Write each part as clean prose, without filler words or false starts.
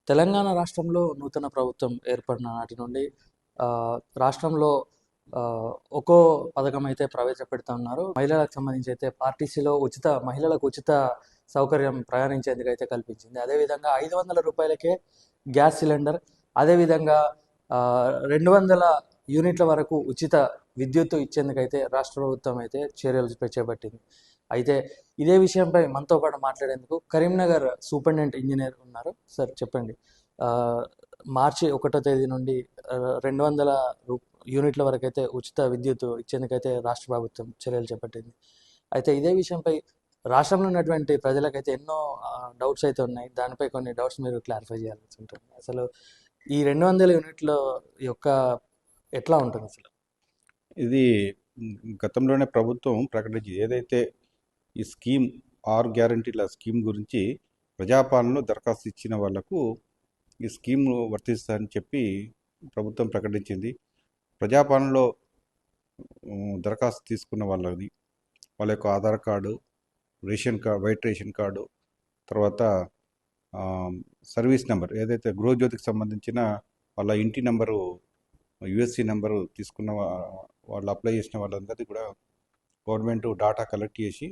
తెలంగాణ రాష్ట్రంలో నూతన ప్రభుత్వం ఏర్పడిన నాటి నుండి రాష్ట్రంలో ఒక్కో పథకం అయితే ప్రవేశపెడుతున్నారు. మహిళలకు సంబంధించి అయితే ఆర్టీసీలో మహిళలకు ఉచిత సౌకర్యం ప్రయాణించేందుకు అయితే కల్పించింది. అదేవిధంగా 500 రూపాయలకే గ్యాస్ సిలిండర్, అదేవిధంగా 200 యూనిట్ల వరకు ఉచిత విద్యుత్తు ఇచ్చేందుకైతే రాష్ట్ర ప్రభుత్వం అయితే చర్యలు చేపట్టింది. అయితే ఇదే విషయంపై మనతో పాటు మాట్లాడేందుకు కరీంనగర్ సూపరింటెండెంట్ ఇంజనీర్ ఉన్నారు. సార్ చెప్పండి, మార్చి 1వ తేదీ నుండి 200 యూనిట్ల వరకు అయితే ఉచిత విద్యుత్ ఇచ్చేందుకైతే రాష్ట్ర ప్రభుత్వం చర్యలు చేపట్టింది. అయితే ఇదే విషయంపై రాష్ట్రంలో ఉన్నటువంటి ప్రజలకైతే ఎన్నో డౌట్స్ అయితే ఉన్నాయి. దానిపై కొన్ని డౌట్స్ మీరు క్లారిఫై చేయాల్సి ఉంటుంది. అసలు ఈ 200 యూనిట్ల యొక్క ఎట్లా ఉంటుంది అసలు? ఇది గతంలోనే ప్రభుత్వం ప్రకటించింది. ఏదైతే ఈ స్కీమ్ గ్యారంటీల స్కీమ్ గురించి ప్రజాపాలనలో దరఖాస్తు ఇచ్చిన వాళ్లకు ఈ స్కీమ్ వర్తిస్తుందని చెప్పి ప్రభుత్వం ప్రకటించింది. ప్రజాపాలనలో దరఖాస్తు తీసుకున్న వాళ్ళ యొక్క Aadhaar card, white ration card, తర్వాత సర్వీస్ నెంబర్, ఏదైతే గృహజ్యోతికి సంబంధించిన వాళ్ళ ఇంటి నెంబరు, యుఎస్సి నెంబరు తీసుకున్న వాళ్ళు అప్లై చేసిన వాళ్ళందరినీ కూడా గవర్నమెంట్ డాటా కలెక్ట్ చేసి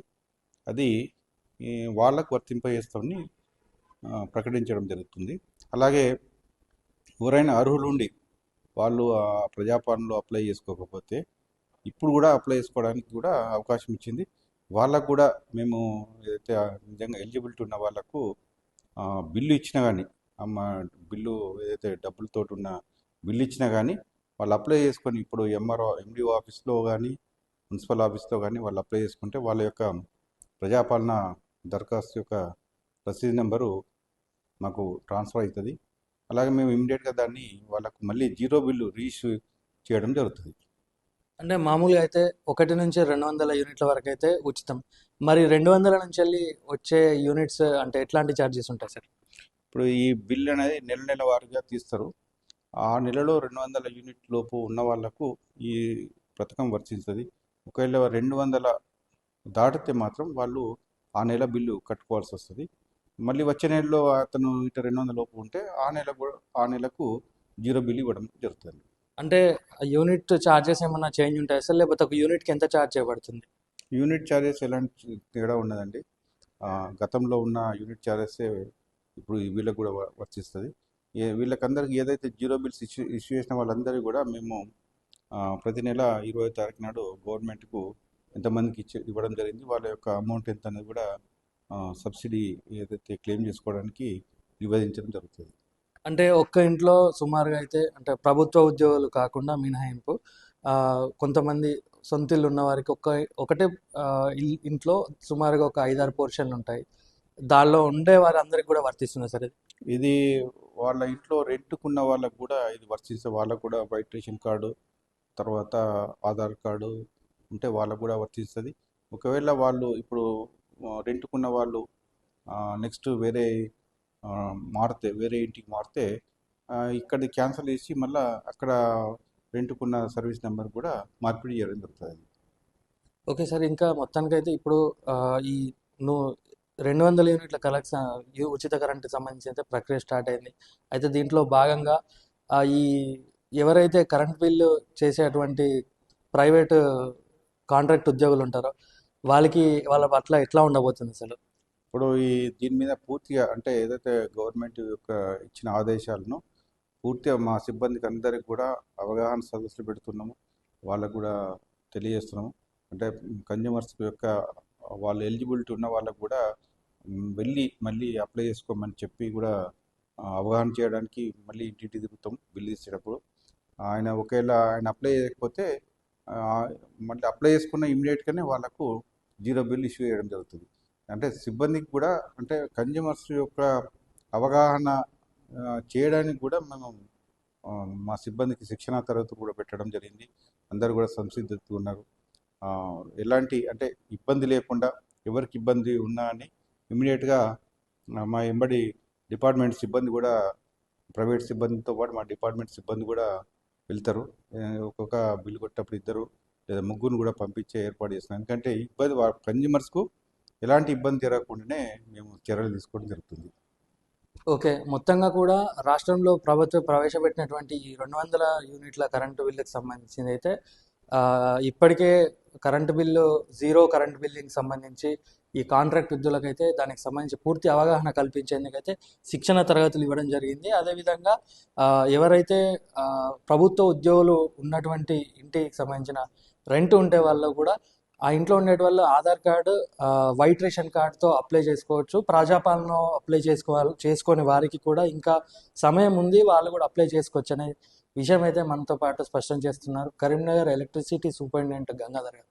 అది వాళ్ళకు వర్తింపజేస్తామని ప్రకటించడం జరుగుతుంది. అలాగే ఎవరైనా అర్హులుండి వాళ్ళు ప్రజాపాలనలో అప్లై చేసుకోకపోతే ఇప్పుడు కూడా అప్లై చేసుకోవడానికి కూడా అవకాశం ఇచ్చింది. వాళ్ళకు కూడా మేము ఏదైతే నిజంగా ఎలిజిబిలిటీ ఉన్న వాళ్ళకు బిల్లు ఇచ్చినా కానీ, బిల్లు ఏదైతే డబ్బులతో ఉన్న బిల్లు ఇచ్చినా కానీ వాళ్ళు అప్లై చేసుకొని ఇప్పుడు ఎండిఓ ఆఫీస్లో కానీ మున్సిపల్ ఆఫీస్లో కానీ వాళ్ళు అప్లై చేసుకుంటే వాళ్ళ యొక్క ప్రజాపాలన దరఖాస్తు యొక్క రసీదు నెంబరు మాకు ట్రాన్స్ఫర్ అవుతుంది. అలాగే మేము ఇమ్మీడియట్గా దాన్ని వాళ్ళకు మళ్ళీ జీరో బిల్లు రీఇష్యూ చేయడం జరుగుతుంది. అంటే మామూలుగా అయితే 1 నుంచి 200 యూనిట్ల వరకు అయితే ఉచితం. మరి 200 నుంచి వెళ్ళి వచ్చే యూనిట్స్ అంటే ఎట్లాంటి ఛార్జెస్ ఉంటాయి సార్? ఇప్పుడు ఈ బిల్ అనేది నెల వారీగా తీస్తారు. ఆ నెలలో 200 యూనిట్ లోపు ఉన్న వాళ్లకు ఈ పథకం వర్తిస్తుంది. ఒకవేళ 200 దాటితే మాత్రం వాళ్ళు ఆ నెల బిల్లు కట్టుకోవాల్సి వస్తుంది. మళ్ళీ వచ్చే నెలలో అతను ఇటు 200 లోపు ఉంటే ఆ నెలకు జీరో బిల్ ఇవ్వడం జరుగుతుంది. అంటే యూనిట్ ఛార్జెస్ ఏమన్నా చేంజ్ ఉంటాయి సార్, లేకపోతే ఒక యూనిట్కి ఎంత ఛార్జ్ చేయబడుతుంది? యూనిట్ ఛార్జెస్ ఎలాంటి తేడా ఉండదండి. గతంలో ఉన్న యూనిట్ ఛార్జెస్ ఇప్పుడు వీళ్ళకి కూడా వర్తిస్తుంది. వీళ్ళకందరికీ ఏదైతే జీరో బిల్స్ ఇష్యూ చేసిన వాళ్ళందరికీ కూడా మేము ప్రతి నెల 20వ తారీఖు నాడు గవర్నమెంట్కు ఎంతమందికి ఇవ్వడం జరిగింది, వాళ్ళ యొక్క అమౌంట్ ఎంత అనేది కూడా సబ్సిడీ ఏదైతే క్లెయిమ్ చేసుకోవడానికి నివేదించడం జరుగుతుంది. అంటే ఒక్క ఇంట్లో సుమారుగా అయితే, అంటే ప్రభుత్వ ఉద్యోగులు కాకుండా మినహాయింపు, కొంతమంది సొంత ఇల్లు ఉన్న వారికి ఒకటే ఇంట్లో సుమారుగా ఒక 5-6 పోర్షన్లు ఉంటాయి. దానిలో ఉండే వారందరికీ కూడా వర్తిస్తుంది సార్ ఇది వాళ్ళ ఇంట్లో రెంట్కున్న వాళ్ళకు కూడా ఇది వర్తిస్తే వాళ్ళకు కూడా వైట్ రేషన్ కార్డు, తర్వాత ఆధార్ కార్డు ఉంటే వాళ్ళకు కూడా వర్తిస్తుంది. ఒకవేళ వాళ్ళు ఇప్పుడు రెంట్కున్న వాళ్ళు నెక్స్ట్ వేరే ఇంటికి మారితే ఇక్కడి క్యాన్సిల్ చేసి మళ్ళీ అక్కడ రెంట్కున్న సర్వీస్ నెంబర్ కూడా మార్పిడి చేయడం జరుగుతుంది. ఓకే సార్, ఇంకా మొత్తానికైతే ఇప్పుడు ఈ 200 యూనిట్ల ఉచిత కరెంటుకి సంబంధించి అయితే ప్రక్రియ స్టార్ట్ అయింది. అయితే దీంట్లో భాగంగా ఈ ఎవరైతే కరెంట్ బిల్లు చేసేటువంటి ప్రైవేటు కాంట్రాక్ట్ ఉద్యోగులు ఉంటారో వాళ్ళ పట్ల ఎట్లా ఉండబోతుంది అసలు? ఇప్పుడు దీని మీద పూర్తిగా అంటే ఏదైతే గవర్నమెంట్ యొక్క ఇచ్చిన ఆదేశాలను పూర్తిగా మా సిబ్బందికి అందరికి కూడా అవగాహన సదస్సులు పెడుతున్నాము, వాళ్ళకు కూడా తెలియజేస్తున్నాము. అంటే కన్జ్యూమర్స్ యొక్క వాళ్ళు ఎలిజిబిలిటీ ఉన్న వాళ్ళకు కూడా వెళ్ళి మళ్ళీ అప్లై చేసుకోమని చెప్పి కూడా అవగాహన చేయడానికి మళ్ళీ ఇంటింటి తిరుగుతాం బిల్లు ఇచ్చేటప్పుడు. ఒకవేళ ఆయన అప్లై చేయకపోతే మళ్ళీ అప్లై చేసుకున్న ఇమ్మీడియట్గానే వాళ్ళకు జీరో బిల్ ఇష్యూ చేయడం జరుగుతుంది. అంటే సిబ్బందికి కూడా అంటే కన్జ్యూమర్స్ యొక్క అవగాహన చేయడానికి కూడా మేము మా సిబ్బందికి శిక్షణా తరగతులు కూడా పెట్టడం జరిగింది. అందరూ కూడా సంసిద్ధత ఉన్నారు. ఎలాంటి అంటే ఇబ్బంది లేకుండా ఎవరికి ఇబ్బంది ఉన్నా అని ఇమ్మీడియట్గా మా ఎంబడి డిపార్ట్మెంట్ సిబ్బంది కూడా, ప్రైవేట్ సిబ్బందితో పాటు మా డిపార్ట్మెంట్ సిబ్బంది కూడా వెళ్తారు. ఒక్కొక్క బిల్లు కొట్టేటప్పుడు 2 లేదా 3 కూడా పంపించే ఏర్పాటు చేస్తున్నాం. ఎందుకంటే కన్జ్యూమర్స్కు ఎలాంటి ఇబ్బంది జరగకుండానే మేము చర్యలు తీసుకోవడం జరుగుతుంది. ఓకే. మొత్తంగా కూడా రాష్ట్రంలో ప్రభుత్వం ప్రవేశపెట్టినటువంటి ఈ 200 యూనిట్ల కరెంటు బిల్లుకి సంబంధించిందైతే ఇప్పటికే current bill zero current billing సంబంధించి ఈ కాంట్రాక్ట్ ఉద్యోగులకైతే దానికి సంబంధించి పూర్తి అవగాహన కల్పించేందుకైతే శిక్షణ తరగతులు ఇవ్వడం జరిగింది. అదేవిధంగా ఎవరైతే ప్రభుత్వ ఉద్యోగులు ఉన్నటువంటి ఇంటికి సంబంధించిన రెంట్ ఉంటే వాళ్ళు కూడా ఆ ఇంట్లో ఉండే వాళ్ళు ఆధార్ కార్డు, వైట్ రేషన్ కార్డుతో అప్లై చేసుకోవచ్చు. ప్రజాపాలన అప్లై చేసుకొని వారికి కూడా ఇంకా సమయం ఉంది, వాళ్ళు కూడా అప్లై చేసుకోవచ్చు అనే విషయం అయితే మనతో పాటు స్పష్టం చేస్తున్నారు కరీంనగర్ ఎలక్ట్రిసిటీ సూపరింటెండెంట్ గంగాధర్ గారు.